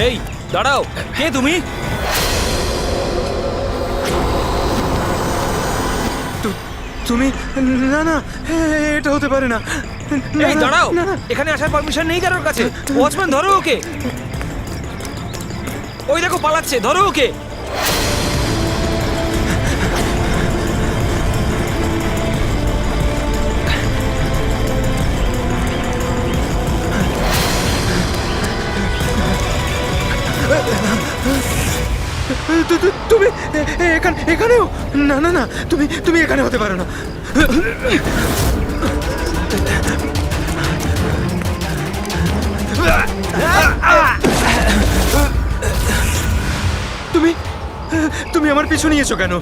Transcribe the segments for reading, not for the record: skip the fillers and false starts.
এই দাঁড়াও, কে তুমি? তুমি? না না, এটা হতে পারে না। এই দাঁড়াও, না, না। এখানে আসার পারমিশন নেই কারোর কাছে। ওয়াচম্যান ধরো ওকে। ওই দেখো পালাচ্ছে, ধরো ওকে। তুমি এখানেও? না না না, তুমি এখানে হতে পারো না। তুমি তুমি আমার পিছু নিয়েছো কেন?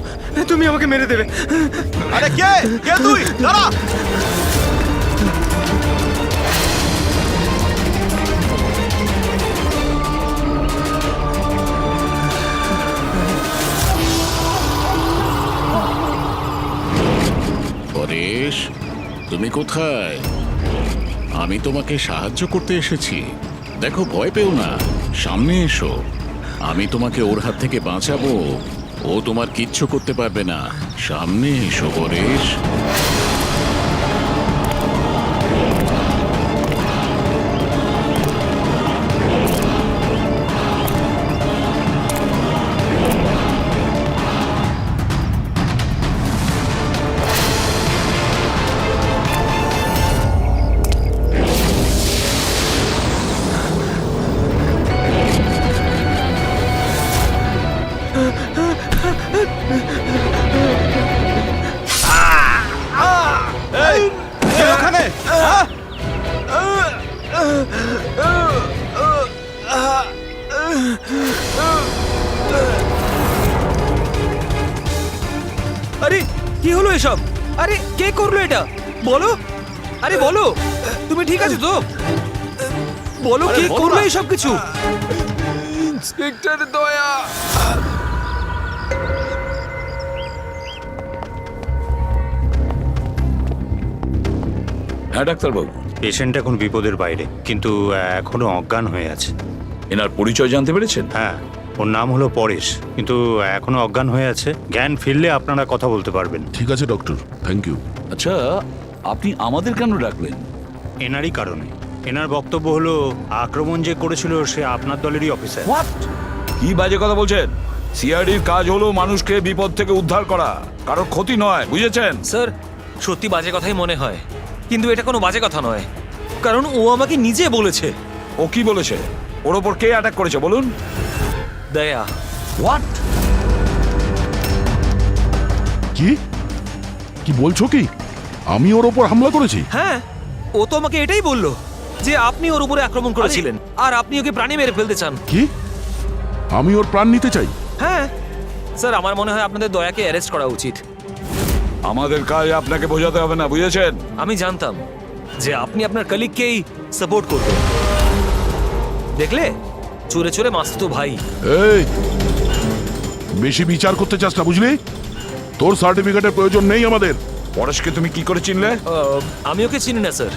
তুমি আমাকে মেরে দেবে। আরে কে কে তুই? দাঁড়া! পরেশ, তুমি কোথায়? আমি তোমাকে সাহায্য করতে এসেছি। দেখো, ভয় পেও না, সামনে এসো। আমি তোমাকে ওর হাত থেকে বাঁচাবো। ও তোমার কিচ্ছু করতে পারবে না। সামনে এসো পরেশ। এই কে ওখানে? হ্যাঁ? আরে কি হলো এসব? আরে কে করলো এটা? বলো, আরে বলো, তুমি ঠিক আছো তো? বলো আরে কে বলো করলো না। এইসব কিছু? ইন্সপেক্টর দয়া। হ্যাঁ ডাক্তারবাবু, পেশেন্ট এখন বিপদের বাইরে, কিন্তু এখনো অজ্ঞান হয়ে আছে। এনার পরিচয় জানতে পেরেছেন? হ্যাঁ, ওর নাম হলো পরেশ, কিন্তু এখনো অজ্ঞান হয়ে আছে। জ্ঞান ফিরলে আপনারা কথা বলতে পারবেন। ঠিক আছে ডক্টর, থ্যাংক ইউ। আচ্ছা, আপনি আমাদের কেন ডাকলেন? এনারই কারণে। এনার বক্তব্য হলো আক্রমণ যে করেছিল সে আপনার দলেরই অফিসার। হোয়াট? কি বাজে কথা বলছেন? সিআইডির কাজ হলো মানুষকে বিপদ থেকে উদ্ধার করা, কারোর ক্ষতি নয়, বুঝেছেন? স্যার, সত্যি বাজে কথাই মনে হয়, কিন্তু এটা কোনো বাজে কথা নয়, কারণ ও আমাকে নিজে বলেছে। ও কি বলেছে? ওর ওপর কে অ্যাটাক করেছে বলুন? দয়া। হোয়াট? কি কি বলছো কি? আমি ওর ওপর হামলা করেছি? হ্যাঁ, ও তো আমাকে এটাই বললো যে আপনি ওর উপরে আক্রমণ করেছিলেন আর আপনি ওকে প্রাণে মেরে ফেলতে চান। কি? আমি ওর প্রাণ নিতে চাই? হ্যাঁ স্যার, আমার মনে হয় আপনাদের দয়াকে অ্যারেস্ট করা উচিত। আমাদের কাজ আপনাকে বোঝাতে হবে না, বুঝেছেন? আমি জানতাম যে আপনি আপনার কলিগকেই সাপোর্ট করবেন। দেখলে, চোরে চোরে মাস্তুতো ভাই। এই, বেশি বিচার করতে চাস না, বুঝলি? তোর সার্টিফিকেটের প্রয়োজন নেই আমাদের। পরেশকে তুমি কি করে চিনলে? আমি ওকে চিনি না স্যার।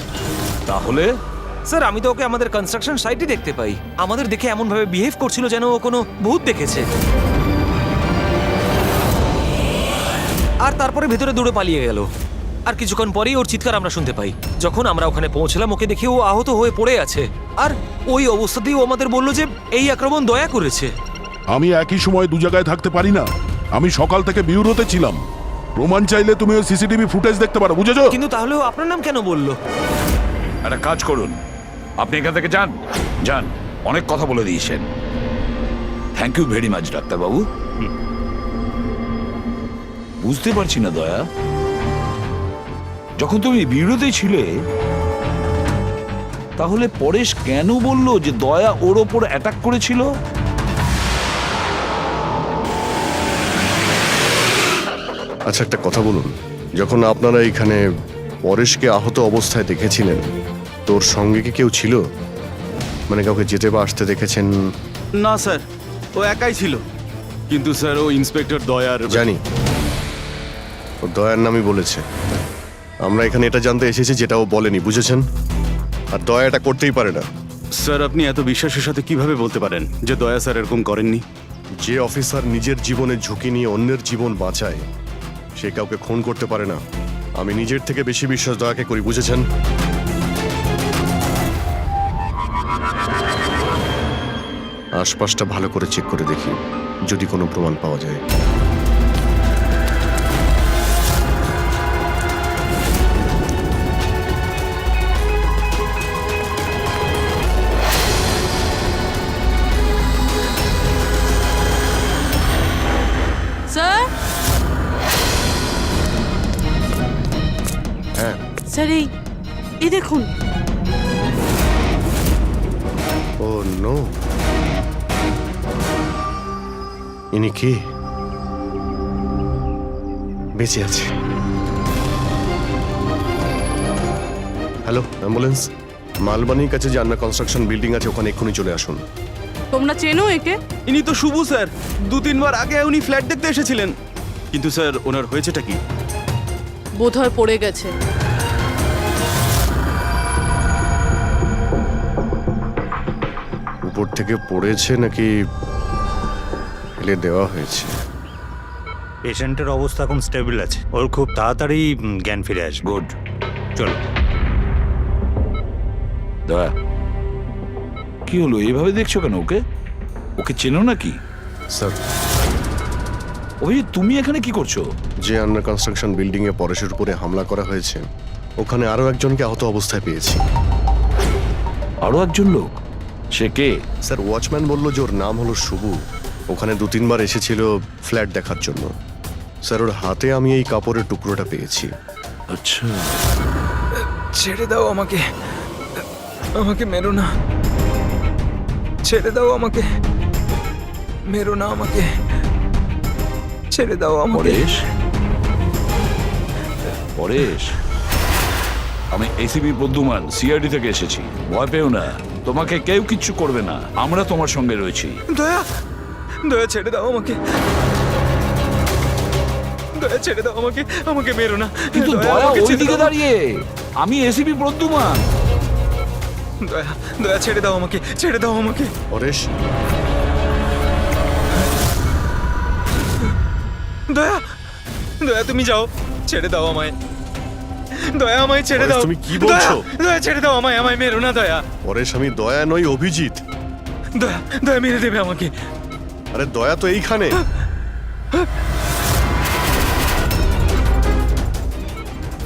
তাহলে স্যার, আমি তো ওকে আমাদের কনস্ট্রাকশন সাইটে দেখতে পাই। আমাদের দেখে এমন ভাবে বিহেভ করছিল যেন ও কোনো ভূত দেখেছে, আর তারপরে ভেতরে দৌড়ে পালিয়ে গেল। আর কিছুক্ষণ পরেই ওর চিৎকার আমরা শুনতে পাই। যখন আমরা ওখানে পৌঁছলাম, ওকে দেখে ও আহত হয়ে পড়ে আছে, আর ওই অবস্থাতেই ও আমাদের বলল যে এই আক্রমণ দয়া করেছে। আমি একই সময় দু জায়গায় থাকতে পারি না। আমি সকাল থেকে বিউরোতে ছিলাম। প্রমাণ চাইলে তুমি ওই সিসিটিভি ফুটেজ দেখতে পারো, বুঝেছো? কিন্তু তাহলে ও আপনার নাম কেন বললো? একটা কাজ করুন, আপনি এখান থেকে যান। যান, অনেক কথা বলে দিয়েছেন। থ্যাংক ইউ ভেরি মাচ ডাক্তারবাবু। বুঝতে পারছি না দয়া, যখন তুমি বিরোধী ছিলে তাহলে পরেশ কেন বলল যে দয়া ওর ওপর অ্যাটাক করেছিল? আচ্ছা, একটা কথা বলুন, যখন আপনারা এখানে পরেশকে আহত অবস্থায় দেখেছিলেন, তোর সঙ্গে কি কেউ ছিল? মানে কাউকে যেতে বা আসতে দেখেছেন? না স্যার, ও একাই ছিল। কিন্তু স্যার, ও ইন্সপেক্টর দয়ার। জানি, ও দয়ার নামই বলেছে। আমরা এখানে এটা জানতে এসেছি যেটা ও বলেনি, বুঝেছেন? আর দয়া এটা করতেই পারে না। স্যার আপনি এত বিশ্বাসের সাথে কিভাবে বলতে পারেন যে দয়া স্যার এরকম করেননি? যে অফিসার নিজের জীবনের ঝুঁকি নিয়ে অন্যের জীবন বাঁচায় সে কাউকে খুন করতে পারে না। আমি নিজের থেকে বেশি বিশ্বাস দয়াকে করি, বুঝেছেন? আশপাশটা ভালো করে চেক করে দেখি যদি কোনো প্রমাণ পাওয়া যায়। স্যার হ্যাঁ, স্যার এই দেখুন। ও নো, ইনি কে? বেঁচে আছে। Hello, ambulance. মালবানির কাছে যে আন্ডার কনস্ট্রাকশন বিল্ডিং আছে ওখানে এক্ষুনি চলে আসুন। তোমরা চেনো একে? ইনি তো শুভ স্যার, 2-3 বার আগে উনি ফ্ল্যাট দেখতে এসেছিলেন। কিন্তু স্যার ওনার হয়েছেটা কি? বোধহয় পড়ে গেছে। উপর থেকে পড়েছে নাকি ফেলে দেওয়া হয়েছে? পেশেন্টের অবস্থা এখন স্টেবল আছে, ওর খুব তাড়াতাড়ি জ্ঞান ফিরে আসবে। গুড। চলো। দয়া, কি হলো? এইভাবে দেখছো কেন ওকে? ওকে চেনো নাকি? স্যার, অভিজিৎ তুমি এখানে কি করছো? যে আন্ডার কনস্ট্রাকশন বিল্ডিং এ পরেশের উপরে হামলা করা হয়েছে ওখানে আরো একজনকে আহত অবস্থায় পেয়েছি। আরো একজন লোক? সে কে? স্যার, ওয়াচম্যান বলল যে ওর নাম হলো শুভ। ওখানে 2-3 বার এসেছিল ফ্ল্যাট দেখার জন্য। স্যার, ওর হাতে আমি এই কাপড়ের টুকরোটা পেয়েছি। আচ্ছা, ছেড়ে দাও আমাকে, আমাকে মেরো না, ছেড়ে দাও আমাকে, মেরো না আমাকে, ছেড়ে দাও আমাকে। পরেশ, পরেশ, আমি এসিপি প্রদ্যুমান, সিআইডি থেকে এসেছি। ভয় পেও না, তোমাকে কেউ কিচ্ছু করবে না, আমরা তোমার সঙ্গে রয়েছি। দয়া, দয়া ছেড়ে দাও আমাকে, দয়া ছেড়ে দাও আমাকে, আমাকে মেরো না। কিন্তু দয়া, দয়া আমাকে ছেড়ে ওইদিকে দাও। দাঁড়িয়ে, আমি এসিপি প্রদ্যুমান। দয়া, দয়া ছেড়ে দাও আমাকে, ছেড়ে দাও আমাকে। পরেশ, দয়া, দয়া তুমি যাও, ছেড়ে দাও আমায়, দয়া আমায় ছেড়ে পরেশ, দাও। তুমি কি বলছো? দয়া, দয়া ছেড়ে দাও আমায়, আমায় মেরো না দয়া। পরেশ, আমি দয়া নই, অভিজিৎ। দয়া, দয়া মেরে দেবে আমাকে। আরে দয়া তো এইখানে।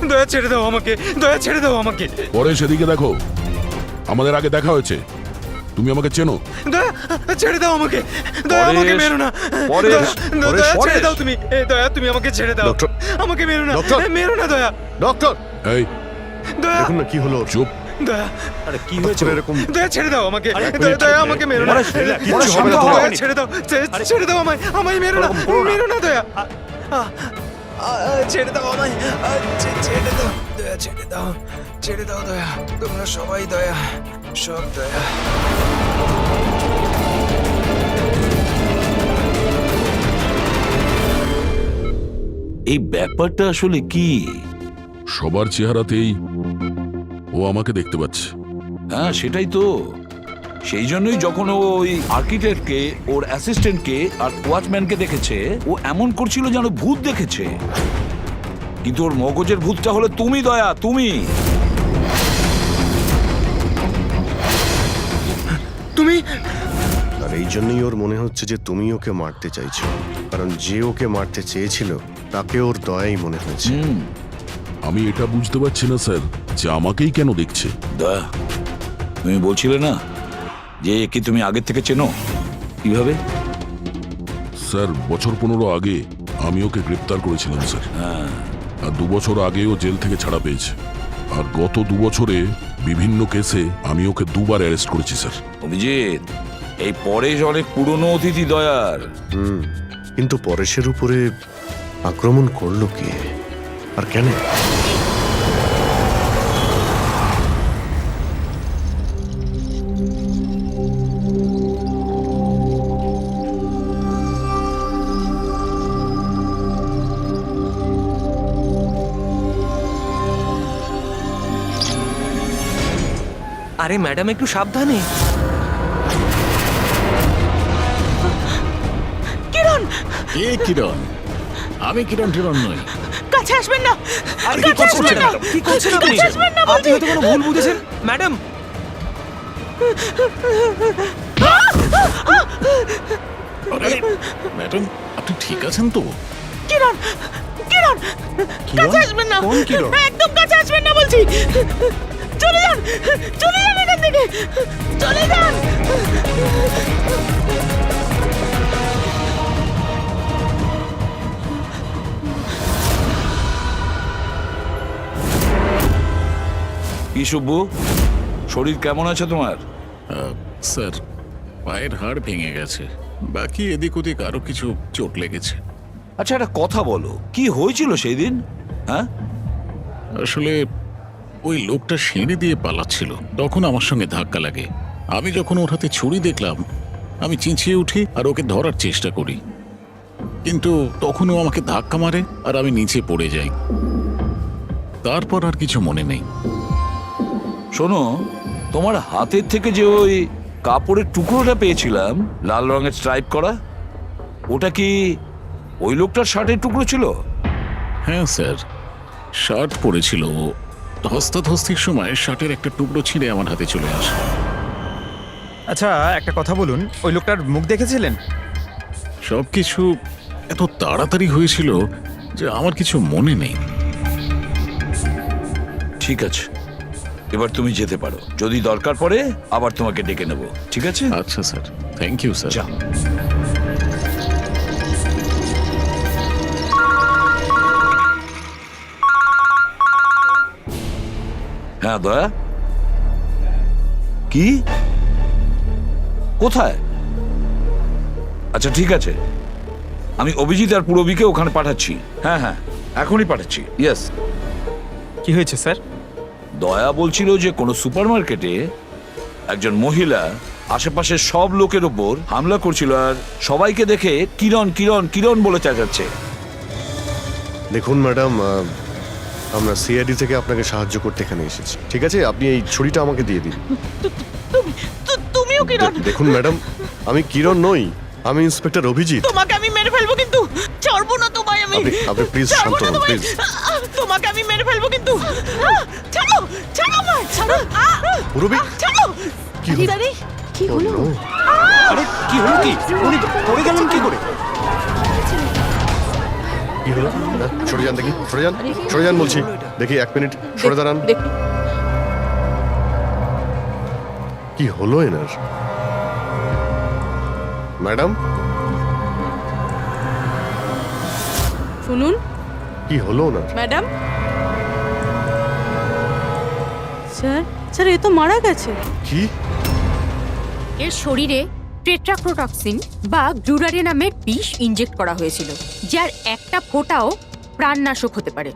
দয়া ছেড়ে দাও আমাকে, দয়া ছেড়ে দাও আমাকে। পরে সেদিকে দেখো, আমাদের আগে দেখা হয়েছে, তুমি আমাকে চেনো। দয়া ছেড়ে দাও আমাকে, দয়া পরেশ, আমাকে মেরো না। পরেশ, দয়া, পরেশ, দয়া ছেড়ে পরেশ। দাও তুমি, দয়া তুমি আমাকে ছেড়ে দাও, ডক্টর, আমাকে মেরো না, ডক্টর। মেরো না দয়া, ডক্টর, এই দয়া, দেখুন না কি হলো ওর। চুপ। দয়া, আরে কি হয়েছে? ডক্টর, এরকম দয়া ছেড়ে দাও আমাকে, আরে, দয়া, দয়া আমাকে মেরো না, পরেশ, relax, কিচ্ছু পরেশ, হবে না শান্ত তোমার। হও। দয়া ছেড়ে দাও, ছেড়ে দাও আমায়, আমায় মেরো না, মেরো না দয়া, ছেড়ে দাও আমায়, ছেড়ে দাও দয়া, ছেড়ে দাও, ছেড়ে দাও দয়া, তোমরা সবাই দয়া, সব দয়া। এই ব্যাপারটা আসলে কি? সবার চেহারাতেই ও আমাকে দেখতে পাচ্ছে। হ্যাঁ সেটাই তো, সেই জন্যই যখন ও ওই আর্কিটেক্টকে, ওর অ্যাসিস্ট্যান্টকে আর ওয়াচম্যানকে দেখেছে, ও এমন করছিল যেন ভূত দেখেছে। কিন্তু ওর মগজের ভূতটা হলো তুমি দয়া, তুমি। তুমি আর এই জন্যই ওর মনে হচ্ছে যে তুমি ওকে মারতে চাইছো, কারণ যে ওকে মারতে চেয়েছিল তাকে ওর দয়াই মনে হয়েছে। আমি এটা বুঝতে পারছি না স্যার যে আমাকেই কেন দেখছে। দয়া, তুমি বলছিলে না যে একে তুমি আগের থেকে চেনো? কিভাবে? স্যার, বছর 15 আগে আমি ওকে গ্রেপ্তার করেছিলাম স্যার। আর 2 বছর আগে ও জেল থেকে ছাড়া পেয়েছে। আর গত 2 বছরে বিভিন্ন কেসে আমি ওকে 2 বার অ্যারেস্ট করেছি স্যার। অভিজিৎ, এই পরেশ অনেক পুরনো অতিথি দয়ার। কিন্তু পরেশের উপরে আক্রমণ করলো কে আর কেন? আরে ম্যাডাম, একটু সাবধানে। কিরণ কে কিরণ? আমি কিরণ টিরণ নই। কাছে আসবেন না। আর কি করছেন ম্যাডাম? কি করছেন আপনি? কাছে আসবেন না বলছি। আপনি হয়তো কোনো ভুল বুঝেছেন ম্যাডাম। আরে ম্যাডাম, আপনি ঠিক আছেন তো? কিরণ কিরণ কাছে আসবেন না। কোন কিরণ? একদম কাছে আসবেন না বলছি। চলে যান, চলে যান এখান থেকে, চলে যান। কি শুভ্বু, শরীর কেমন আছে তোমার? স্যার, পায়ের হাড় ভেঙে গেছে, বাকি এদিক ওদিক আরো কিছু চোট লেগেছে। আচ্ছা, একটা কথা বলো, কি হয়েছিল সেই দিন? হ্যাঁ, আসলে ওই লোকটা সিঁড়ি দিয়ে পালাচ্ছিল, তখন আমার সঙ্গে ধাক্কা লাগে। আমি যখন ওর হাতে ছুরি দেখলাম, আমি চিঁচিয়ে উঠি আর ওকে ধরার চেষ্টা করি, কিন্তু তখনও আমাকে ধাক্কা মারে আর আমি নিচে পড়ে যাই। তারপর আর কিছু মনে নেই। শোনো, তোমার হাতের থেকে যে ওই কাপড়ের টুকরোটা পেয়েছিলাম লাল রঙের স্ট্রাইপ করা, ওটা কি ওই লোকটার শার্টের টুকরো ছিল? হ্যাঁ স্যার, শার্ট পরেছিল ও। ধস্তাধস্তির সময় শার্টের একটা টুকরো ছিঁড়ে আমার হাতে চলে আসে। আচ্ছা একটা কথা বলুন, ওই লোকটার মুখ দেখেছিলেন? সবকিছু এত তাড়াতাড়ি হয়েছিল যে আমার কিছু মনে নেই। ঠিক আছে, এবার তুমি যেতে পারো। যদি দরকার পড়ে আবার তোমাকে ডেকে নেব, ঠিক আছে? আচ্ছা স্যার, থ্যাংক ইউ স্যার। যা। হ্যাঁ দয়া, কি কোথায়? আচ্ছা ঠিক আছে, আমি অভিজিৎ আর পুরবীকে ওখানে পাঠাচ্ছি। হ্যাঁ হ্যাঁ, এখনই পাঠাচ্ছি। ইয়েস। কি হয়েছে স্যার? দয়া বলছিল যে কোনো সুপারমার্কেটে একজন মহিলা আশেপাশের সব লোকের ওপর হামলা করছিল আর সবাইকে দেখে কিরণ কিরণ কিরণ বলে চেঁচাচ্ছে। দেখুন ম্যাডাম, আমরা সিআইডি থেকে আপনাকে সাহায্য করতে এখানে এসেছি, ঠিক আছে? আপনি এই ছুরিটা আমাকে দিয়ে দিন। তুমিও কিরণ? দেখুন ম্যাডাম, আমি কিরণ নই, আমি ইন্সপেক্টর অভিজিৎ। তোমাকে আমি মেরে ফেলবো কিন্তু, ছাড়বো না তোমায় আমি। আপনি প্লিজ ছাড়বো শান্ত না হন, তোমায়। প্লিজ। তোমাকে আমি মেরে ফেলবো কিন্তু। ছাড়ো, ছাড়ো আমায়, ছাড়ো। পুরবী, ছাড়ো। কি হলো? আরে, কি হলো? আরে কি হলো কি? উনি পড়ে গেলেন কি করে? কি হলো? হ্যাঁ, সরে যান দেখি, সরে যান, সরে যান বলছি। দেখি, এক মিনিট সরে দাঁড়ান। দেখুন, কি হলো এনার? ম্যাডাম, শুনুন কি হলো ওনার? ম্যাডাম। স্যার, স্যার এ তো মারা গেছে। কি? এর শরীরে টেট্রাক্লোটক্সিন বা গ্লুরারে নামের বিষ ইনজেক্ট করা হয়েছিল, যার একটা ফোঁটাও প্রাণনাশক হতে পারে।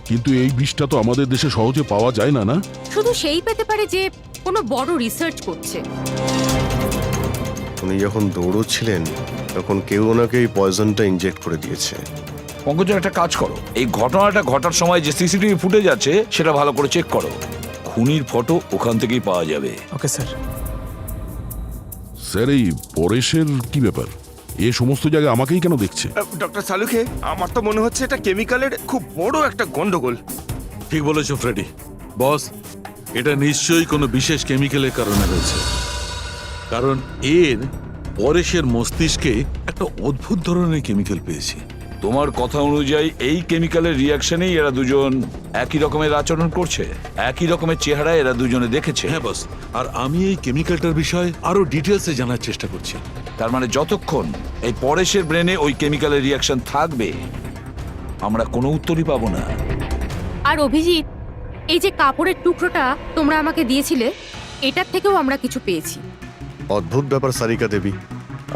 কিন্তু এই বিষটা তো আমাদের দেশে সহজে পাওয়া যায় না, না? শুধু সেই পেতে পারে যে কোনো বড় রিসার্চ করছে। উনি যখন দৌড়চ্ছিলেন তখন কেউ ওনাকে এই পয়জনটা ইনজেক্ট করে দিয়েছে। পঙ্কজ, একটা কাজ করো, এই ঘটনাটা ঘটার সময় যে সিসিটিভি ফুটেজ আছে সেটা ভালো করে চেক করো। খুনির ফটো ওখান থেকেই পাওয়া যাবে। Okay sir. স্যার, এই পরেশের কি ব্যাপার? এ সমস্ত জায়গায় আমাকেই কেন দেখছে? ডক্টর সালুখে, আমার তো মনে হচ্ছে এটা কেমিক্যালের খুব বড় একটা গন্ডগোল। ঠিক বলেছো ফ্রেডি। বস, এটা নিশ্চয়ই কোনো বিশেষ কেমিক্যালের কারণে হয়েছে, কারণ এর পরেশের মস্তিষ্কে একটা অদ্ভুত ধরনের কেমিক্যাল পেয়েছি। তোমার কথা অনুযায়ী এই কেমিক্যালের রিয়াকশনেই এরা দুজন একই রকমের আচরণ করছে, একই রকমের চেহারা এরা দুজনে দেখেছে। হ্যাঁ বস, আর আমি এই কেমিক্যালটার বিষয়ে আরো ডিটেলসে জানার চেষ্টা করছি। তার মানে যতক্ষণ এই পরেশের ব্রেনে ওই কেমিক্যালের রিয়াকশন থাকবে আমরা কোনো উত্তরই পাবো না। আর অভিজিৎ, এই যে কাপড়ের টুকরোটা তোমরা আমাকে দিয়েছিলে, এটার থেকেও আমরা কিছু পেয়েছি। অদ্ভুত ব্যাপার সারিকা দেবী,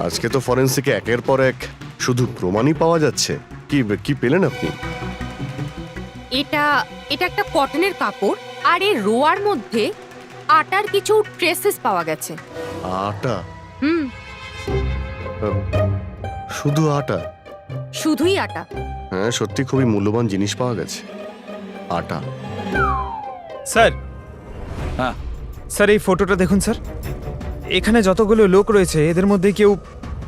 আজকে তো ফরেন্সিকে একের পর এক শুধু প্রমাণই পাওয়া যাচ্ছে। কি কি পেলেন আপনি? এটা এটা একটা কটনের কাপড়, আর এর রোয়ার মধ্যে আটার কিছু ট্রেসেস পাওয়া গেছে। আটা? হুম, শুধু আটা? শুধুই আটা। হ্যাঁ, সত্যি খুবই মূল্যবান জিনিস পাওয়া গেছে, আটা। স্যার, হ্যাঁ স্যার এই ফটোটা দেখুন স্যার। এখানে যতগুলো লোক রয়েছে এদের মধ্যে কেউ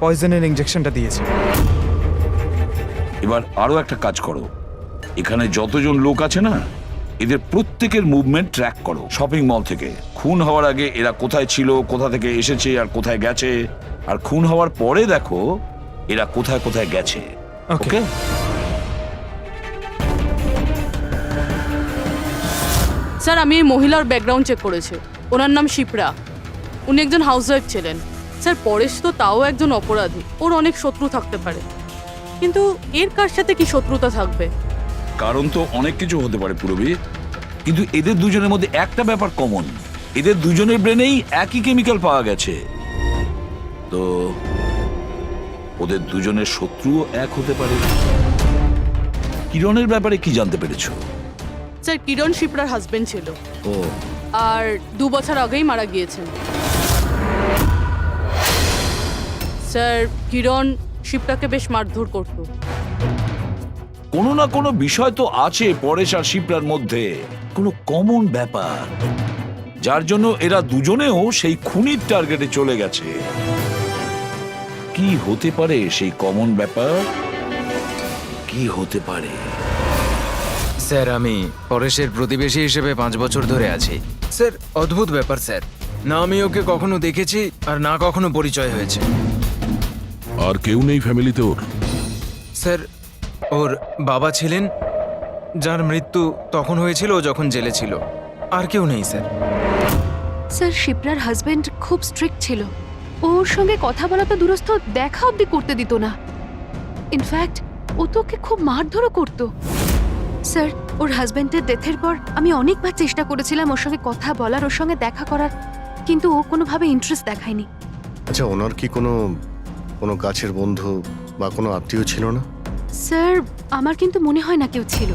পয়জনের ইঞ্জেকশনটা দিয়েছে। এবার আরো একটা কাজ করো, এখানে যতজন লোক আছে না, এদের প্রত্যেকের মুভমেন্ট ট্র্যাক করো। শপিং মল থেকে খুন হওয়ার আগে এরা কোথায় ছিল, কোথা থেকে এসেছে আর কোথায় গেছে, আর খুন হওয়ার পরে দেখো এরা কোথায় কোথায় গেছে। ওকে? স্যার আমি এই মহিলার ব্যাকগ্রাউন্ড চেক করেছি। ওনার নাম শিপ্রা, উনি একজন হাউসওয়াইফ ছিলেন। স্যার পরেশ তো তাও একজন অপরাধী, ওর অনেক শত্রু থাকতে পারে, কিন্তু এর কার সাথে কি শত্রুতা থাকবে? কারণ তো অনেক কিছু হতে পারে পুরবী, কিন্তু এদের দুজনের মধ্যে একটা ব্যাপার কমন, এদের দুজনের ব্রেনেই একই কেমিক্যাল পাওয়া গেছে। তো ওদের দুজনের শত্রুও এক হতে পারে। কিরণের ব্যাপারে কি জানতে পেরেছো? স্যার কিরণ শিপ্রার হাজবেন্ড ছিল, ও আর 2 বছর আগেই মারা গিয়েছেন। স্যার কিরণ শিপ্রাকে বেশ মারধর করত। কোনো না কোনো বিষয় তো আছে পরেশ আর শিপ্রার মধ্যে, কোনো কমন ব্যাপার, যার জন্য এরা দুজনেও সেই খুনির টার্গেটে চলে গেছে। কি হতে পারে সেই কমন ব্যাপার? কি হতে পারে? স্যার আমি পরেশের প্রতিবেশী হিসেবে 5 বছর ধরে আছি। স্যার অদ্ভুত ব্যাপার স্যার, না আমি ওকে কখনো দেখেছি আর না কখনো পরিচয় হয়েছে। আর কেউ নেই ফ্যামিলিতে ওর? স্যার ওর বাবা ছিলেন, যার মৃত্যু তখন হয়েছিল যখন জেলে ছিল। আর কেউ নেই স্যার। স্যার শিপ্রার হাজবেন্ড খুব স্ট্রিক্ট ছিল, ওর সঙ্গে কথা বলা তো দূরস্থ, দেখা অবধি করতে দিত না। ইনফ্যাক্ট ও তো ওকে খুব মারধরও করতো। স্যার ওর হাজবেন্ডের ডেথের পর আমি অনেকবার চেষ্টা করেছিলাম ওর সঙ্গে কথা বলার, ওর সঙ্গে দেখা করার, কিন্তু ও কোনোভাবে ইন্টারেস্ট দেখায়নি। আচ্ছা, ওনার কি কোনো কোনো কাছের বন্ধু বা কোনো আত্মীয় ছিল না? স্যার আমার কিন্তু মনে হয় না কেউ ছিল।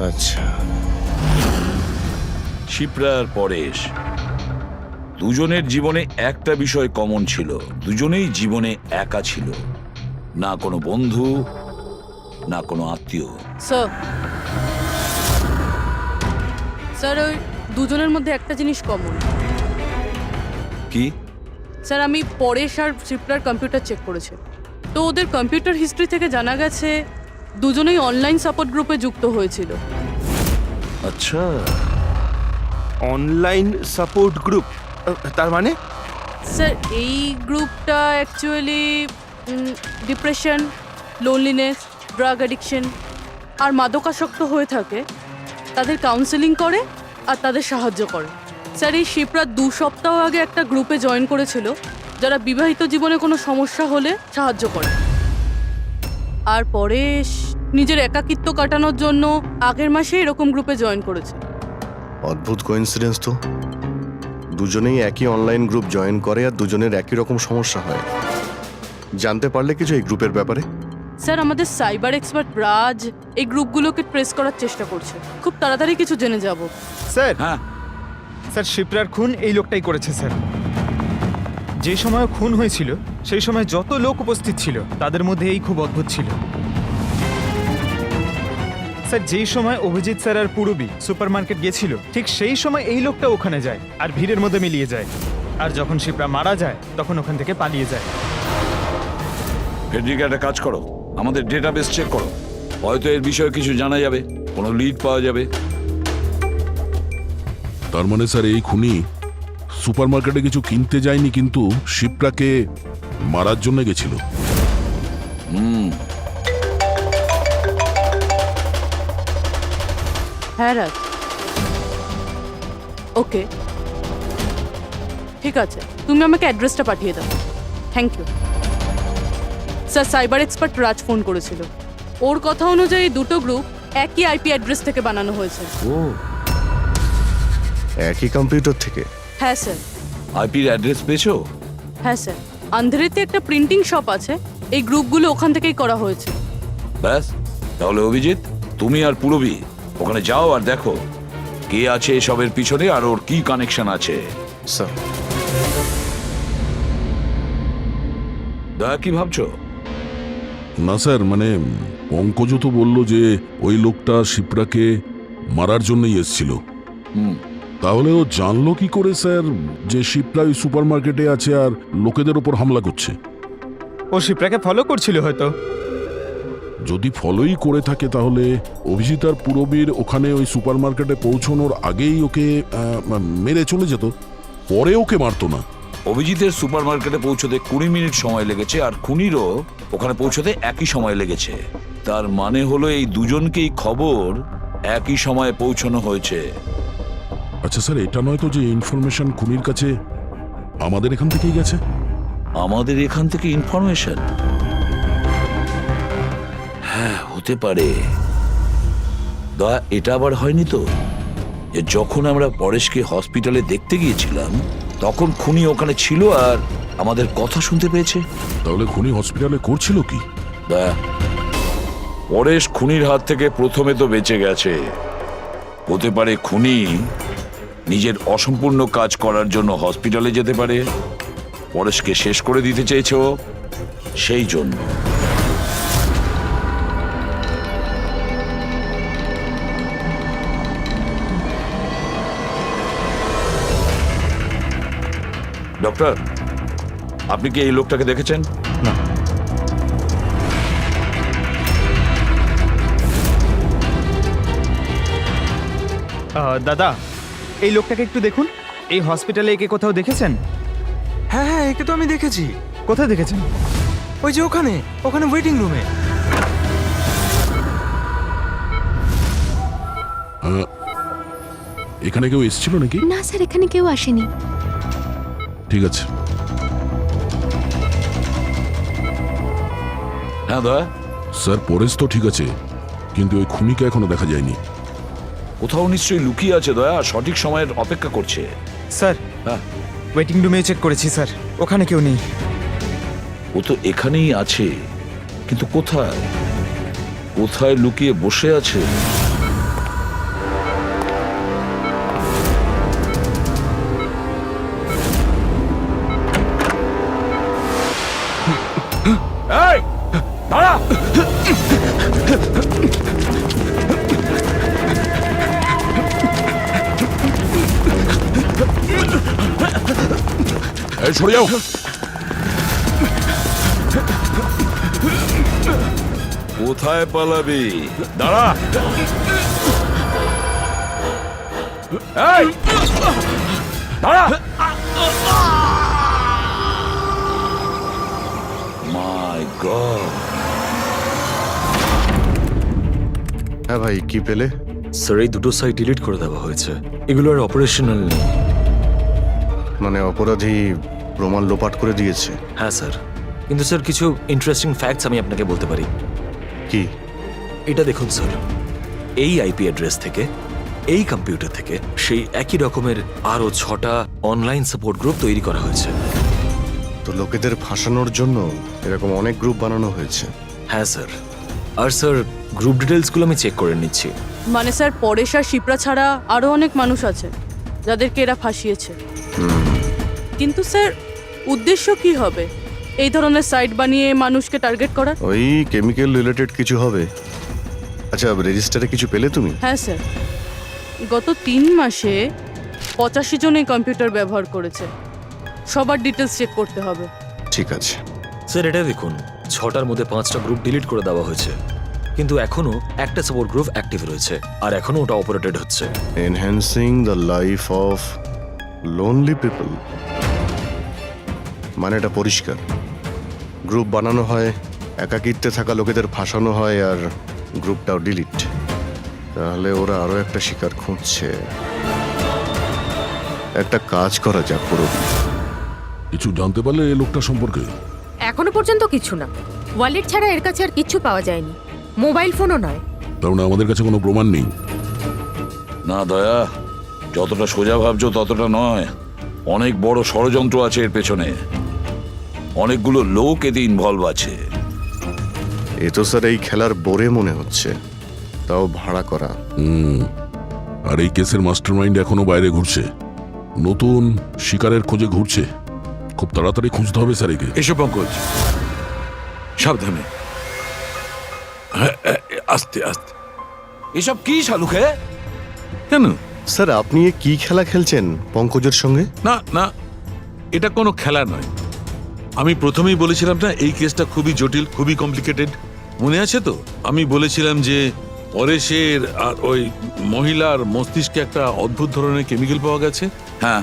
আচ্ছা, শিপ্রা আর পরেশ দুজনের জীবনে একটা বিষয় কমন ছিল, দুজনেই জীবনে একা ছিল, না কোনো বন্ধু না কোনো আত্মীয়। স্যার স্যার ওই দুজনের মধ্যে একটা জিনিস কমন। কি? স্যার আমি পরেশ আর শিপ্রার কম্পিউটার চেক করেছি, তো ওদের কম্পিউটার হিস্ট্রি থেকে জানা গেছে দুজনেই অনলাইন সাপোর্ট গ্রুপে যুক্ত হয়েছিল। আচ্ছা, অনলাইন সাপোর্ট গ্রুপ, তার মানে? স্যার এই গ্রুপটা actually depression, loneliness, drug addiction আর মাদকাসক্ত হয়ে থাকে তাদের কাউন্সেলিং করে আর তাদের সাহায্য করে। স্যার এই শিপ্রা 2 সপ্তাহ আগে একটা গ্রুপে জয়েন করেছিল যারা বিবাহিত জীবনে কোনো সমস্যা হলে সাহায্য করে। আর পরেশ নিজের একাকিত্ব কাটানোর জন্য আগের মাসে এরকম গ্রুপে জয়েন করেছে। অদ্ভুত কোইন্সিডেন্স তো, দুজনেই একই অনলাইন গ্রুপ জয়েন করে আর দুজনের একই রকম সমস্যা হয়। জানতে পারলে কিছু এই গ্রুপের ব্যাপারে? স্যার আমাদের সাইবার এক্সপার্ট রাজ এই গ্রুপগুলোকে ট্রেস করার চেষ্টা করছে, খুব তাড়াতাড়ি কিছু জেনে যাব। স্যার হ্যাঁ স্যার শিপ্রার খুন এই লোকটাই করেছে স্যার। যে সময় খুন হয়েছিল সেই সময় যত লোক উপস্থিত ছিল তাদের মধ্যে এই খুব অদ্ভুত ছিল। স্যার যেই সময় অভিজিৎ স্যার আর পূরবী সুপার মার্কেট গেছিল ঠিক সেই সময় এই লোকটা ওখানে যায় আর ভিড়ের মধ্যে মিলিয়ে যায়, আর যখন শিপ্রা মারা যায় তখন ওখান থেকে পালিয়ে যায়। ফেডরিকা একটা কাজ করো, আমাদের ডেটাবেস চেক করো, হয়তো এর বিষয়ে কিছু জানা যাবে, কোনো লিড পাওয়া যাবে। তার মানে স্যার এই খুনি সুপারমার্কেটে কিছু কিনতে যায়নি, কিন্তু শিপ্রাকে মারার জন্য গেছিল। হ্যাঁ রাজ, ওকে ঠিক আছে, তুমি আমাকে অ্যাড্রেসটা পাঠিয়ে দাও। Thank you sir. Cyber expert Raj phone করেছিল, ওর কথা অনুযায়ী দুটো গ্রুপ একই আইপি অ্যাড্রেস থেকে বানানো হয়েছে। ও, একই কম্পিউটার থেকে? হ্যাঁ স্যার। আইপির অ্যাড্রেস পেয়েছো? হ্যাঁ স্যার, আন্ধ্রেতে একটা প্রিন্টিং শপ আছে, এই গ্রুপগুলো ওখান থেকেই করা হয়েছে। ব্যাস, তাহলে অভিজিৎ তুমি আর পূরবী ওখানে যাও আর দেখো কে আছে এসবের পিছনে আর ওর কি কানেকশন আছে। স্যার। দয়া কি ভাবছো? না স্যার, মানে পঙ্কজ তো বলল যে ওই লোকটা শিপ্রাকে মারার জন্যই এসেছিল। তাহলে ও জানলো কি করে স্যার যে শিপ্রা ওই সুপারমার্কেটে আছে আর লোকেদের ওপর হামলা করছে? ও শিপ্রাকে ফলো করছিল হয়তো। যদি ফলোই করে থাকে তাহলে অভিজিৎ আর পুরবীর ওখানে ওই সুপার মার্কেটে পৌঁছানোর আগেই ওকে মেরে চলে যেত, পরে ওকে মারতো না। অভিজিতের সুপার মার্কেটে পৌঁছতে 20 মিনিট সময় লেগেছে, আর খুনিরও ওখানে পৌঁছতে একই সময় লেগেছে। তার মানে হলো এই দুজনকেই খবর একই সময়ে পৌঁছানো হয়েছে। আচ্ছা স্যার, এটা নয় তো যে ইনফরমেশন খুনির কাছে আমাদের এখান থেকেই গেছে? আমাদের এখান থেকে ইনফরমেশন? হ্যাঁ, হতে পারে। দয়া, এটা আবার হয়নি তো যে যখন আমরা পরেশকে হসপিটালে দেখতে গিয়েছিলাম তখন খুনি ওখানে ছিল আর আমাদের কথা শুনতে পেয়েছে? তাহলে খুনি হসপিটালে করছিল কি? দয়া, পরেশ খুনির হাত থেকে প্রথমে তো বেঁচে গেছে। হতে পারে খুনি নিজের অসম্পূর্ণ কাজ করার জন্য হসপিটালে যেতে পারে, পরেশকে শেষ করে দিতে চেয়েছে ও, সেই জন্য। ডক্টর, আপনি কি এই লোকটাকে দেখেছেন? না। দাদা, এই লোকটাকে একটু দেখুন। এই হসপিটালে একে কোথাও দেখেছেন? হ্যাঁ হ্যাঁ, একে তো আমি দেখেছি। কোথায় দেখেছেন? ওই যে ওখানে ওখানে ওয়েটিং রুমে। এখানে কেউ এসেছিল নাকি? না স্যার, এখানে কেউ আসেনি। ঠিক আছে। হ্যাঁ দয়া, স্যার, পরেশ তো ঠিক আছে, কিন্তু ওই খুনিকে এখনো দেখা যায়নি। কোথাও নিশ্চয়ই লুকিয়ে আছে দয়া, সঠিক সময়ের অপেক্ষা করছে। স্যার, হ্যাঁ, ওয়েটিং রুমে চেক করেছি স্যার, ওখানে কেউ নেই। ও তো এখানেই আছে, কিন্তু কোথায় কোথায় লুকিয়ে বসে আছে? এই, দাঁড়া! এই, সরে যাও। কোথায় পালাবি? দাঁড়া! এই, দাঁড়া! মাই গড! হ্যাঁ ভাই, কি পেলে? স্যার, এই দুটো সাইট ডিলিট করে দেওয়া হয়েছে। এগুলো আর অপারেশনাল নেই। মানে অপরাধী প্রমাণ লোপাট করে দিয়েছে? হ্যাঁ স্যার, কিন্তু স্যার কিছু ইন্টারেস্টিং ফ্যাক্টস আমি আপনাকে বলতে পারি। কি? এটা দেখুন স্যার, এই আইপি অ্যাড্রেস থেকে, এই কম্পিউটার থেকে সেই একই রকমের আরও 6টা অনলাইন সাপোর্ট গ্রুপ তৈরি করা হয়েছে। তো লোকেদের ফাঁসানোর জন্য এরকম অনেক গ্রুপ বানানো হয়েছে? হ্যাঁ স্যার, আর স্যার গ্রুপ ডিটেলসগুলো আমি চেক করে নিচ্ছি। মানে স্যার, পরেশ আর শিপ্রা ছাড়া আরও অনেক মানুষ আছে যাদেরকে এরা ফাঁসিয়েছে। কিন্তু স্যার, উদ্দেশ্য কি হবে এই ধরনের সাইট বানিয়ে মানুষকে টার্গেট করার? ওই কেমিক্যাল রিলেটেড কিছু হবে। আচ্ছা, রেজিস্টারে কিছু পেলে তুমি? হ্যাঁ স্যার, গত 3 মাসে 85 জন এই কম্পিউটার ব্যবহার করেছে। সবার ডিটেলস চেক করতে হবে। ঠিক আছে। স্যার, এটা দেখুন, 6টার মধ্যে 5টা গ্রুপ ডিলিট করে দেওয়া হয়েছে, কিন্তু এখনো একটা সাপোর্ট গ্রুপ অ্যাক্টিভ রয়েছে, আর এখনো ওটা অপারেটেড হচ্ছে। Enhancing the life of lonely people, মানে এটা পরিষ্কার। গ্রুপ বানানো হয়, একাকিত্বে থাকা লোকেদের ফাঁসানো হয়, আর গ্রুপটাও ডিলিট। তাহলে ওরা আরো একটা শিকার খুঁজছে। একটা কাজ করা যাক পুরো। কিছু জানতে পারলে এই লোকটা সম্পর্কে? এখনো পর্যন্ত কিছু না। ওয়ালেট ছাড়া এর কাছে আর কিচ্ছু পাওয়া যায়নি, মোবাইল ফোনও নয়। তার মানে আমাদের কাছে কোনো প্রমাণ নেই? না দয়া, যতটা সোজা ভাবছো ততটা নয়। অনেক বড় ষড়যন্ত্র আছে এর পেছনে, অনেকগুলো লোক এতে ইনভলভ আছে। এ তো স্যার এই খেলার বোরে মনে হচ্ছে, তাও ভাড়া করা। আর এই কেসের মাস্টারমাইন্ড এখনো বাইরে ঘুরছে, নতুন শিকারের খোঁজে ঘুরছে। খুব তাড়াতাড়ি খুঁজতে হবে স্যার একে। এসো পঙ্কজ, সাবধানে, আস্তে আস্তে। এসব কি শালুকে? কেন স্যার, আপনি এ কি খেলা খেলছেন পঙ্কজের সঙ্গে? না না, এটা কোনো খেলা নয়। আমি প্রথমেই বলেছিলাম না এই কেসটা খুবই জটিল, খুবই কমপ্লিকেটেড। মনে আছে তো? আমি বলেছিলাম যে পরেশের আর ওই মহিলার মস্তিষ্কে একটা অদ্ভুত ধরনের কেমিক্যাল পাওয়া গেছে। হ্যাঁ,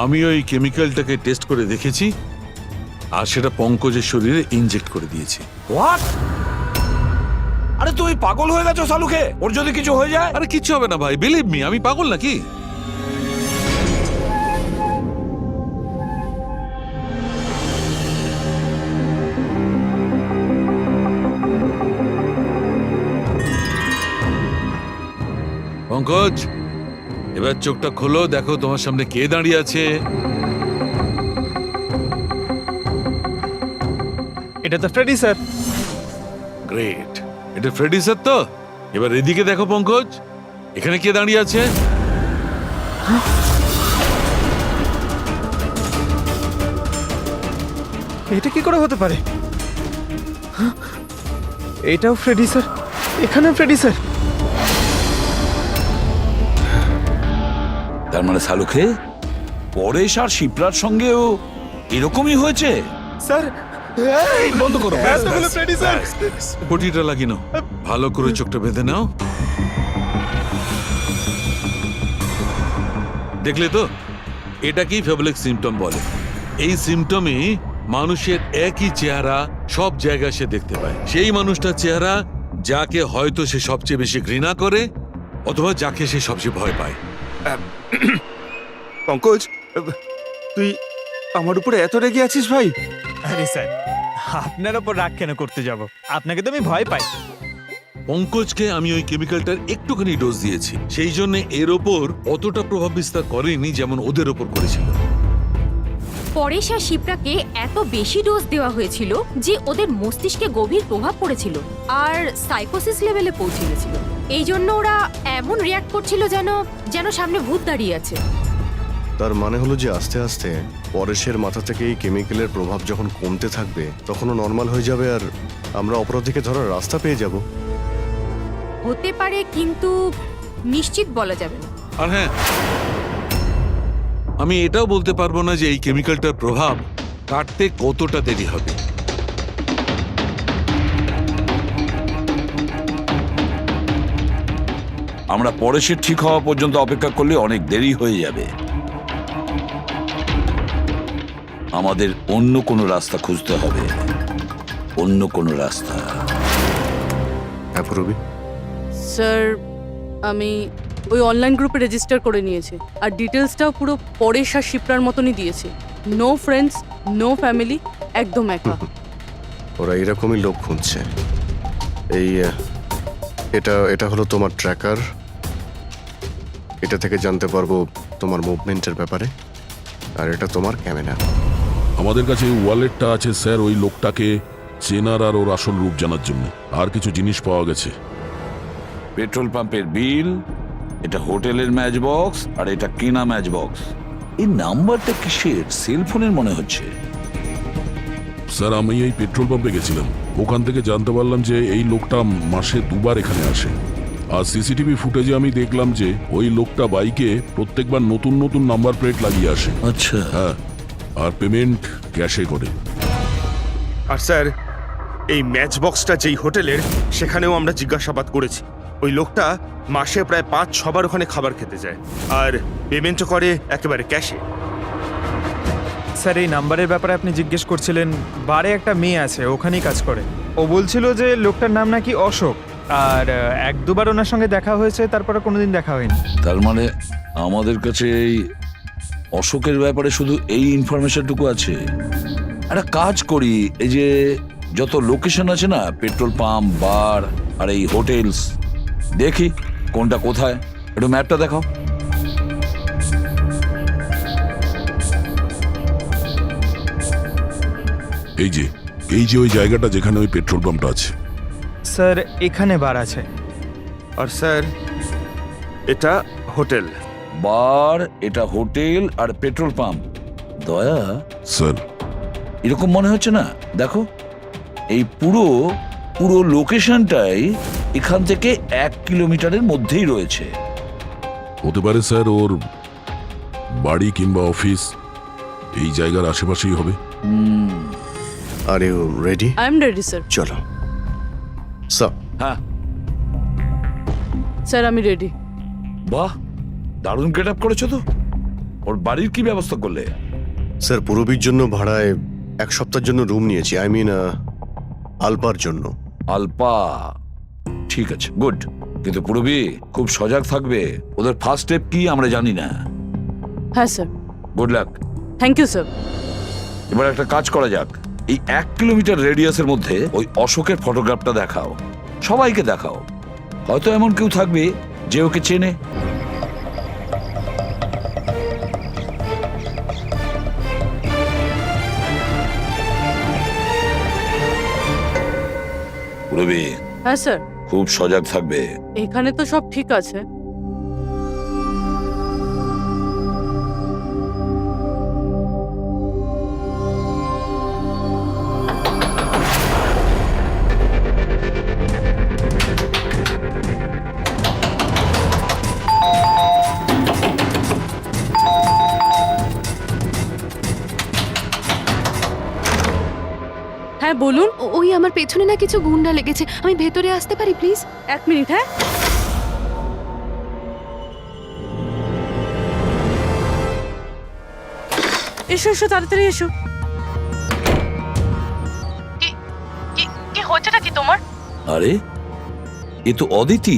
আমি ওই কেমিক্যালটাকে টেস্ট করে দেখেছি আর সেটা পঙ্কজের শরীরে ইনজেক্ট করে দিয়েছি। হোয়াট? আরে তুই পাগল হয়ে গেছো সালুকে? ওর যদি কিছু হয়ে যায়? আরে কিচ্ছু হবে না ভাই, বিলিভ মি, আমি পাগল নাকি? পঙ্কজ, এবার চোখটা খোলো, দেখো তোমার সামনে কে দাঁড়িয়ে আছে। এটা তো ফ্রেডি স্যার। গ্রেট, এটা ফ্রেডি স্যার তো? এবার এদিকে দেখো পঙ্কজ, এখানে কে দাঁড়িয়ে আছে? এটা কি করে হতে পারে? হ্যাঁ? এটাও ফ্রেডি স্যার, এখানেও ফ্রেডি স্যার। তার মানে সালুকে পরেশ আর শিপ্রার সঙ্গেও এরকমই হয়েছে? স্যার এই বন্ধ করো। এতগুলো ফ্রেডি স্যার। পটিটা লাগিয়ে নাও, ভালো করে চোখটা বেঁধে নাও। দেখলে তো, এটাকেই ফেবলিক সিমটম বলে। এই সিমটমে মানুষের একই চেহারা সব জায়গায় সে দেখতে পায়। সেই মানুষটার চেহারা যাকে হয়তো সে সবচেয়ে বেশি ঘৃণা করে অথবা যাকে সে সবচেয়ে ভয় পায়। পঙ্কজ, তুই আমার উপরে এত রেগে আছিস ভাই? আরে স্যার, আপনার ওপর রাগ কেন করতে যাব? আপনাকে তো আমি ভয় পাই। পঙ্কজকে আমি ওই কেমিক্যালটার একটুখানি ডোজ দিয়েছি, সেই জন্য এর ওপর অতটা প্রভাব বিস্তার করেনি যেমন ওদের ওপর করেছিল। পরেশ আর শিপ্রাকে এত বেশি ডোজ দেওয়া হয়েছিল যে ওদের মস্তিষ্কে গভীর প্রভাব পড়েছিল আর সাইকোসিস লেভেলে পৌঁছে গেছিল। এই জন্য ওরা এমন রিয়াক্ট করছিল যেন যেন সামনে ভূত দাঁড়িয়ে আছে। তার মানে হলো যে আস্তে আস্তে পরেশের মাথা থেকে এই কেমিক্যালের প্রভাব যখন কমতে থাকবে তখনও নর্মাল হয়ে যাবে আর আমরা অপরাধীকে ধরার রাস্তা পেয়ে যাব। হতে পারে, কিন্তু নিশ্চিত বলা যাবে না। আর হ্যাঁ, আমি এটাও বলতে পারবো না যে এই কেমিক্যালটার প্রভাব কাটতে কতটা দেরি হবে। আমরা পরেশের ঠিক হওয়া পর্যন্ত অপেক্ষা করলে অনেক দেরি হয়ে যাবে। আমাদের অন্য কোনো রাস্তা খুঁজতে হবে, অন্য কোনো রাস্তা। হ্যাঁ পুরবি, স্যার আমি ওই অনলাইন গ্রুপে রেজিস্টার করে নিয়েছি আর ডিটেলসটাও পুরো পরেশ আর শিপ্রার মতনই দিয়েছি। নো ফ্রেন্ডস, নো ফ্যামিলি, একদম একা। ওরা এরকমই লোক খুঁজছে। এই এটা এটা হলো তোমার ট্র্যাকার। এটা থেকে জানতে পারবো তোমার মুভমেন্টের ব্যাপারে। আর এটা তোমার ক্যামেরা। আমাদের কাছে এই ওয়ালেটটা আছে স্যার, ওই লোকটাকে চেনার আর ওর আসল রূপ জানার জন্য। আর কিছু জিনিস পাওয়া গেছে। পেট্রোল পাম্পের বিল, এটা হোটেলের ম্যাচ বক্স, আর এটা কেনা ম্যাচ বক্স। এই নাম্বারটা কিসের? সেলফোনের মনে হচ্ছে। স্যার আমি এই পেট্রোল পাম্পে গেছিলাম, ওখান থেকে জানতে পারলাম যে এই লোকটা মাসে দুবার এখানে আসে। আর সিসিটিভি ফুটেজে আমি দেখলাম যে ওই লোকটা বাইকে প্রত্যেকবার নতুন নতুন নাম্বার প্লেট লাগিয়ে আসে। আচ্ছা, হ্যাঁ, আর পেমেন্ট ক্যাশে করে। আর স্যার, এই ম্যাচ বক্সটা যেই হোটেলের, সেখানেও আমরা জিজ্ঞাসাবাদ করেছি। ওই লোকটা মাসে প্রায় 5-6 বার ওখানে খাবার খেতে যায় আর পেমেন্টও করে একেবারে ক্যাশে। স্যার এই নাম্বারের ব্যাপারে আপনি জিজ্ঞেস করছিলেন, বারে একটা মেয়ে আছে ওখানেই কাজ করে। ও বলছিল যে লোকটার নাম নাকি অশোক, আর 1-2 বার ওনার সঙ্গে দেখা হয়েছে, তারপরে কোনোদিন দেখা হয়নি। তার মানে আমাদের কাছে এই অশোকের ব্যাপারে শুধু এই ইনফরমেশনটুকু আছে। একটা কাজ করি, এই যে যত লোকেশন আছে না, পেট্রোল পাম্প, বার আর এই হোটেলস, দেখি কোনটা কোথায়। একটু ম্যাপটা দেখাও। এই যে ওই জায়গাটা যেখানে ওই পেট্রোল পাম্পটা আছে। স্যার এখানে বার আছে। আর স্যার এটা হোটেল। বার, এটা হোটেল আর পেট্রোল পাম্প। দয়া স্যার এরকম মনে হচ্ছে না? দেখো, এই পুরো লোকেশনটাই এখান থেকে 1 কিলোমিটারের মধ্যেই রয়েছে। হতে পারে স্যার ওর বাড়ি কিংবা অফিস এই জায়গার আশেপাশেই হবে। Are you ready? I am ready sir. চলো স্যার। হ্যাঁ, স্যার আমি রেডি। বাহ, দারুণ গেট আপ করেছো তো। ওর বাড়ির কি ব্যবস্থা করলে? স্যার পূরবীর জন্য ভাড়ায় 1 সপ্তাহের জন্য রুম নিয়েছি, আই মিন আলপার জন্য। আলপা, ঠিক আছে, গুড। কিন্তু পুরবি খুব সজাগ থাকবে, ওদের ফার্স্ট স্টেপ কি আমরা জানি না। হ্যাঁ স্যার। Good luck. Thank you sir. এবার একটা কাজ করা যাক, এই 1 কিলোমিটার রেডিয়াসের মধ্যে ওই অশোকের ফটোগ্রাফটা দেখাও, সবাইকে দেখাও। হয়তো এমন কেউ থাকবে যে ওকে চেনে। পুরবি হ্যাঁ স্যার। খুব সজাগ থাকবে। এখানে তো সব ঠিক আছে। হ্যাঁ বলুন। ওই আমার পেছনে না কিছু গুন্ডা লেগেছে, আমি ভেতরে আসতে পারি প্লিজ? 1 মিনিট। হ্যাঁ এসো এসো, তাড়াতাড়ি এসো। কি হয়েছেটা কি তোমার? আরে, এ তো অদিতি,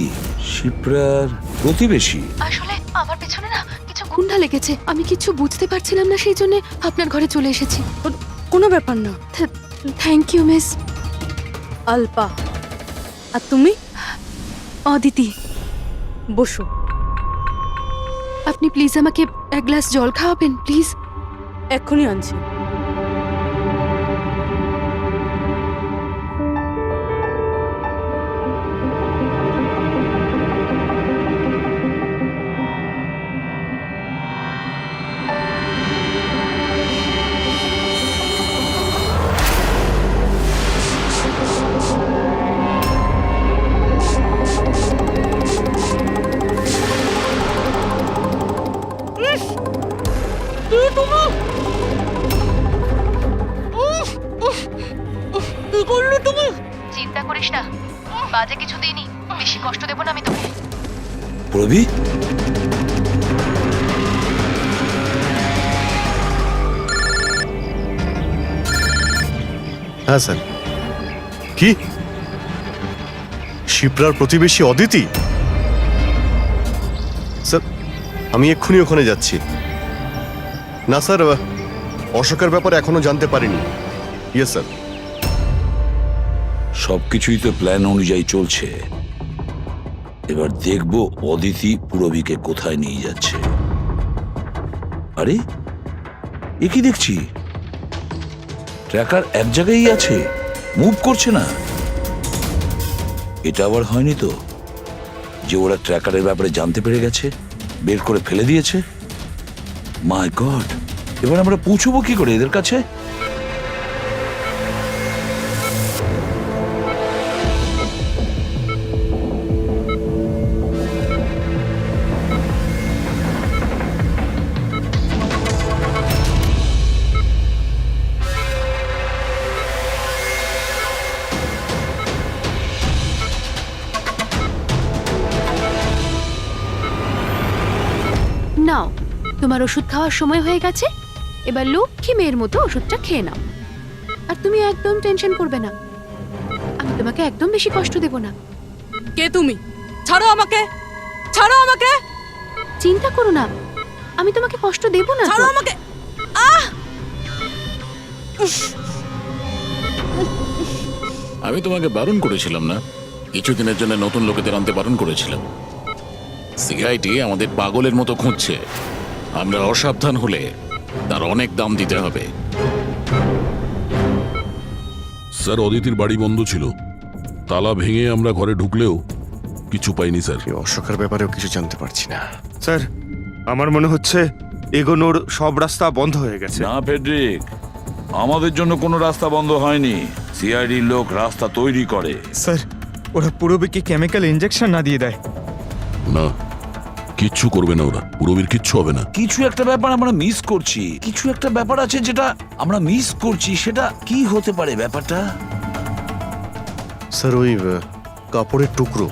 শিপ্রার প্রতিবেশী। আসলে আমার পেছনে না কিছু গুন্ডা লেগেছে, আমি কিছু বুঝতে পারছিলাম না, সেই জন্য আপনার ঘরে চলে এসেছি। কোনো ব্যাপার না। Thank you miss. আলপা। আর তুমি? অদিতি। বসো। আপনি প্লিজ আমাকে 1 গ্লাস জল খাওয়াবেন প্লিজ? এক্ষুনি আনছি। চিন্তা করিস না, বাজে কিছু দিইনি, বেশি কষ্ট দেব না আমি তোকে। পুরবি, হ্যাঁ স্যার। কি শিপ্রার প্রতিবেশী অদিতি? স্যার আমি এক্ষুনি ওখানে যাচ্ছি। না স্যার, অশোকের ব্যাপারে এখনো জানতে পারিনি। Yes sir. সবকিছুই তো প্ল্যান অনুযায়ী চলছে। এবার দেখবো অদিতি পুরবীকে কোথায় নিয়ে যাচ্ছে। আরে, এ কি দেখছি, ট্র্যাকার এক জায়গায় আছে, মুভ করছে না। এটা আবার হয়নি তো যে ওরা ট্র্যাকারের ব্যাপারে জানতে পেরে গেছে, বের করে ফেলে দিয়েছে? মাই গড, এবার আমরা পৌঁছবো কি করে এদের কাছে? নাও, তোমার ওষুধ খাওয়ার সময় হয়ে গেছে, এবার লক্ষ্মী মেয়ের মতো ওষুধটা খেয়ে নাও। আর তুমি একদম টেনশন করবে না, আমি তোমাকে একদম বেশি কষ্ট দেব না। কে তুমি? ছাড়ো আমাকে, ছাড়ো আমাকে। চিন্তা করো না, আমি তোমাকে কষ্ট দেব না। ছাড়ো আমাকে। আমি তোমাকে বারণ করেছিলাম না? কিছুদিনের জন্য নতুন লোকেদের আনতে বারণ করেছিলাম। সিআইডি আমাদের পাগলের মতো খুঁজছে, আমরা অসাবধান হলে তার অনেক দাম দিতে হবে। স্যার অদিতির বাড়ি বন্ধ ছিল, তালা ভেঙে আমরা ঘরে ঢুকলেও কিছু পাইনি স্যার। অশোকের ব্যাপারেও কিছু জানতে পারছি না স্যার। আমার মনে হচ্ছে এগোনোর সব রাস্তা বন্ধ হয়ে গেছে। না ফেডরিক, আমাদের জন্য কোনো রাস্তা বন্ধ হয়নি, সিআইডির লোক রাস্তা তৈরি করে। স্যার, ওরা পুরবীকে কেমিক্যাল ইনজেকশন না দিয়ে দেয়? না, কিচ্ছু করবে না ওরা, পুরবীর কিচ্ছু হবে না। কিছু একটা ব্যাপার আমরা মিস করছি, কিছু একটা ব্যাপার আছে যেটা আমরা মিস করছি। সেটা কি হতে পারে ব্যাপারটা? স্যার ওই কাপড়ের টুকরো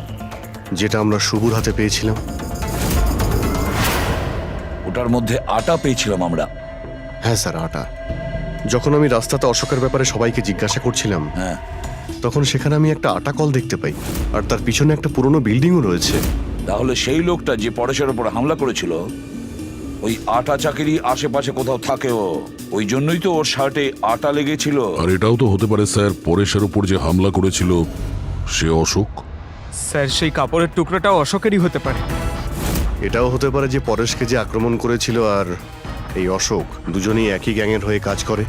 যেটা আমরা শুভর হাতে পেয়েছিলাম। ওটার মধ্যে আটা পেয়েছিলাম আমরা। হ্যাঁ স্যার, আটা। যখন আমি রাস্তাতে অশোকের ব্যাপারে সবাইকে জিজ্ঞাসা করছিলাম, হ্যাঁ, তখন সেখানে আমি একটা আটা কল দেখতে পাই, আর তার পিছনে একটা পুরনো বিল্ডিংও রয়েছে। তাহলে সেই লোকটা যে পরেশের উপর হামলা করেছিল ওই আটা চাকিরই আশেপাশে কোথাও থাকে। ওই জন্যই তো ওর শার্টে আটা লেগেছিল। আর এটাও তো হতে পারে স্যার, পরেশের উপর যে হামলা করেছিল সে অশোক। স্যার সেই কাপড়ের টুকরোটাও অশোকেরই হতে পারে। এটাও হতে পারে যে পরেশকে যে আক্রমণ করেছিল আর এই অশোক দুজনেই একই গ্যাংয়ের হয়ে কাজ করে,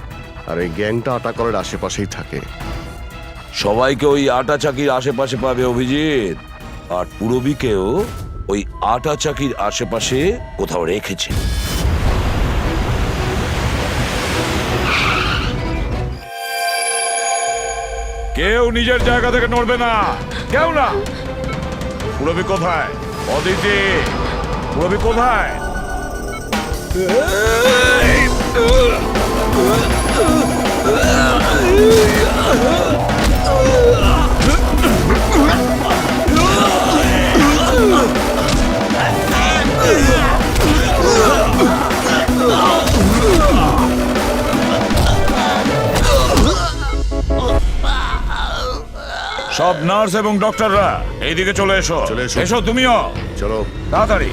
আর এই গ্যাংটা আটা কলের আশেপাশেই থাকে। সবাইকে ওই আটা চাকির আশেপাশে পাবে অভিজিৎ, আর পুরবীকেও ওই আটা চাকির আশেপাশে কোথাও রেখেছে। কেউ নিজের জায়গা থেকে নড়বে না, কেউ না। পুরবী কোথায়? অদিতি, পুরবী কোথায়? সব নার্স এবং ডক্টররা এইদিকে চলে এসো। চলে এসো। এসো তুমিও, চলো তাড়াতাড়ি।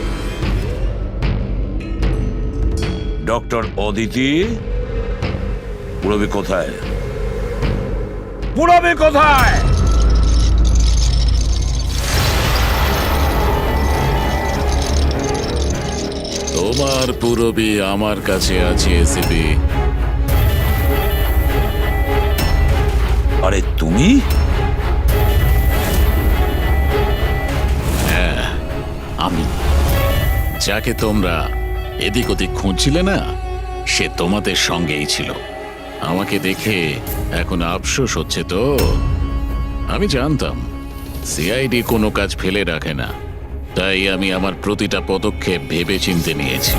ডক্টর অদিতি, পুরবী কোথায়? পুরবী কোথায়? তোমার পুরবী আমার কাছে আছে এসিপি। আরে তুমি? আমি যাকে তোমরা এদিক ওদিক খুঁজছিলে না, সে তোমাদের সঙ্গেই ছিল। আমাকে দেখে এখন আফসোস হচ্ছে তো? আমি জানতাম সিআইডি কোনো কাজ ফেলে রাখে না, তাই আমি আমার প্রতিটা পদক্ষেপ ভেবে চিন্তে নিয়েছি।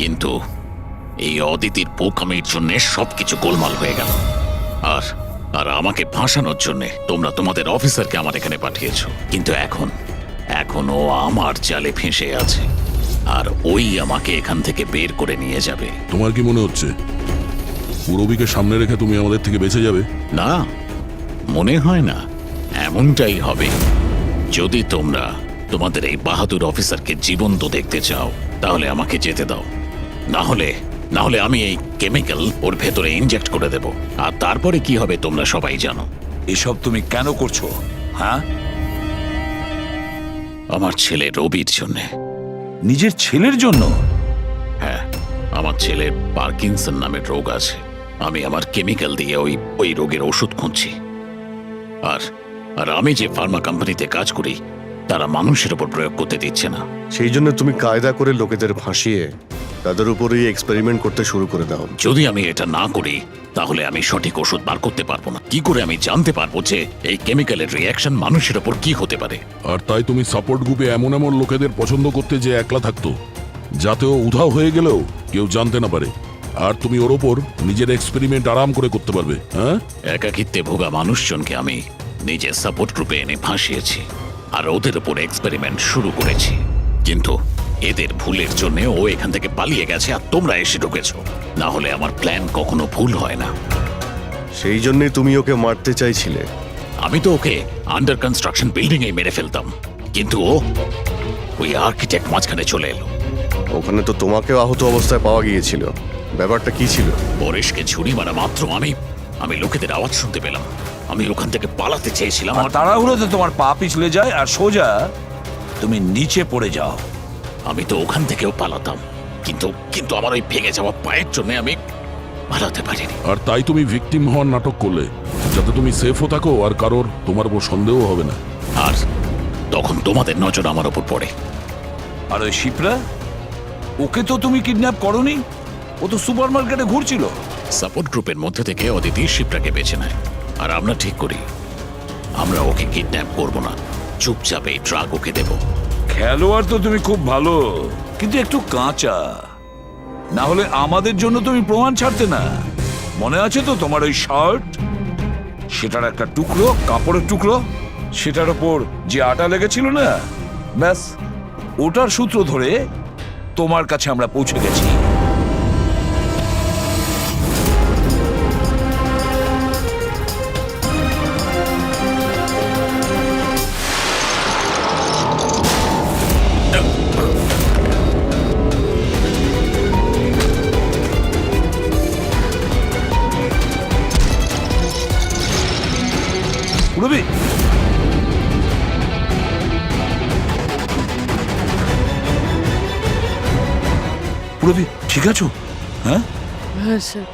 কিন্তু এই অদিতির বোকামির জন্য সবকিছু গোলমাল হয়ে গেল। আর আর আমাকে ফাঁসানোর জন্য তোমরা তোমাদের অফিসারকে আমার এখানে পাঠিয়েছো। কিন্তু এখন ও আমার জালে ফেঁসে আছে, আর ওই আমাকে এখান থেকে বের করে নিয়ে যাবে। তোমার কি মনে হচ্ছে পুরবীকে সামনে রেখে তুমি আমাদের থেকে বেঁচে যাবে? না, মনে হয় না। এমনটাই হবে। যদি তোমরা তোমাদের এই বাহাদুর অফিসারকে জীবন্ত দেখতে চাও, তাহলে আমাকে যেতে দাও। না হলে আমি এই কেমিক্যাল ওর ভেতরে ইনজেক্ট করে দেব। আর তারপরে কি হবে তোমরা সবাই জানো। এসব তুমি কেন করছো? হ্যাঁ, আমার ছেলে রবির জন্য। নিজের ছেলের জন্য? হ্যাঁ, আমার ছেলের পার্কিনসন নামের রোগ আছে। আমি আমার কেমিক্যাল দিয়ে ওই রোগের ওষুধ খুঁজছি। আর আমি যে ফার্মা কোম্পানিতে কাজ করি, তারা মানুষের উপর প্রয়োগ করতে দিচ্ছে না। সেই জন্য তুমি কায়দা করে লোকেদের ভাসিয়ে তাদের উপরেই এক্সপেরিমেন্ট করতে শুরু করে দাও। যদি আমি এটা না করি, তাহলে আমি সঠিক ওষুধ বার করতে পারবো না। কি করে আমি জানতে পারবো যে এই কেমিক্যালের রিঅ্যাকশন মানুষের উপর কি হতে পারে? আর তাই তুমি সাপোর্ট গ্রুপে এমন এমন লোকেদের পছন্দ করতে যে একলা থাকতো, যাতে ও উধাও হয়ে গেলেও কেউ জানতে না পারে, আর তুমি ওর ওপর নিজের এক্সপেরিমেন্ট আরাম করে করতে পারবে। হ্যাঁ, একাকিত্বে ভোগা মানুষজনকে আমি নিজের সাপোর্ট গ্রুপে এনে ফাঁসিয়েছি, আর ওদের উপর এক্সপেরিমেন্ট শুরু করেছি। কিন্তু এদের ভুলের জন্য ও এখান থেকে পালিয়ে গেছে, আর তোমরা এসে ঢুকেছো। না হলে আমার প্ল্যান কখনো ভুল হয় না। সেই জন্যই তুমি ওকে মারতে চাইছিলে। আমি তো ওকে আন্ডার কনস্ট্রাকশন বিল্ডিং এ মেরে ফেলতাম, কিন্তু ওই আর্কিটেক্ট মাঝখানে চলে এলো। ওখানে তো তোমাকেও আহত অবস্থায় পাওয়া গিয়েছিল। ব্যাপারটা কি ছিল? পরেশকে ছুরি মারা মাত্র আমি লোকেদের আওয়াজ শুনতে পেলাম। আমি ওখান থেকে পালাতে চেয়েছিলাম। আমার তাড়াহুড়োতে তোমার পা পিছলে যায় আর সোজা তুমি নিচে পড়ে যাও। আমি তো ওখান থেকেও পালাতাম, কিন্তু আমার ওই ভেঙে যাওয়া পায়ের জন্য আমি পালাতে পারিনি। আর তাই তুমি ভিকটিম হওয়ার নাটক করলে, যাতে তুমি সেফও থাকো আর কারোর তোমার উপর সন্দেহ হবে না। আর তখন তোমাদের নজর আমার ওপর পড়ে। আর ওই শিপ্রা, ওকে তো তুমি কিডন্যাপ করোনি, ও তো সুপার মার্কেটে ঘুরছিল। সাপোর্ট গ্রুপের মধ্যে থেকে অদিতি শিপ্রাকে বেছে নেয়, আর আমরা ঠিক করি আমরা ওকে কিডন্যাপ করব না, চুপচাপ এই ট্রাক ওকে দেব। খেলোয়াড় তো তুমি খুব ভালো, কিন্তু একটু কাঁচা। না হলে আমাদের জন্য তুমি প্রমাণ ছাড়তে না। মনে আছে তো তোমার ওই শার্ট, সেটার একটা টুকরো, কাপড়ের টুকরো, সেটার ওপর যে আটা লেগেছিল না, ব্যাস ওটার সূত্র ধরে তোমার কাছে আমরা পৌঁছে গেছি। রবি, রবি ঠিক আছো? হ্যাঁ হ্যাঁ স্যার।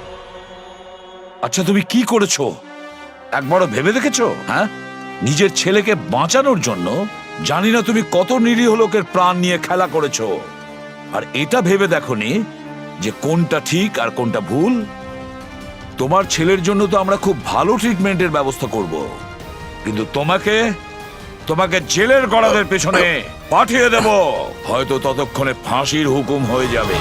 আচ্ছা, তুমি কি করেছো একবারও ভেবে দেখেছো? হ্যাঁ, নিজের ছেলেকে বাঁচানোর জন্য জানি না তুমি কত নিরীহ লোকের প্রাণ নিয়ে খেলা করেছো, আর এটা ভেবে দেখোনি যে কোনটা ঠিক আর কোনটা ভুল। তোমার ছেলের জন্য তো আমরা খুব ভালো ট্রিটমেন্টের ব্যবস্থা করব, কিন্তু তোমাকে জেলের গড়াদের পেছনে পাঠিয়ে দেব। হয়তো ততক্ষণে ফাঁসির হুকুম হয়ে যাবে।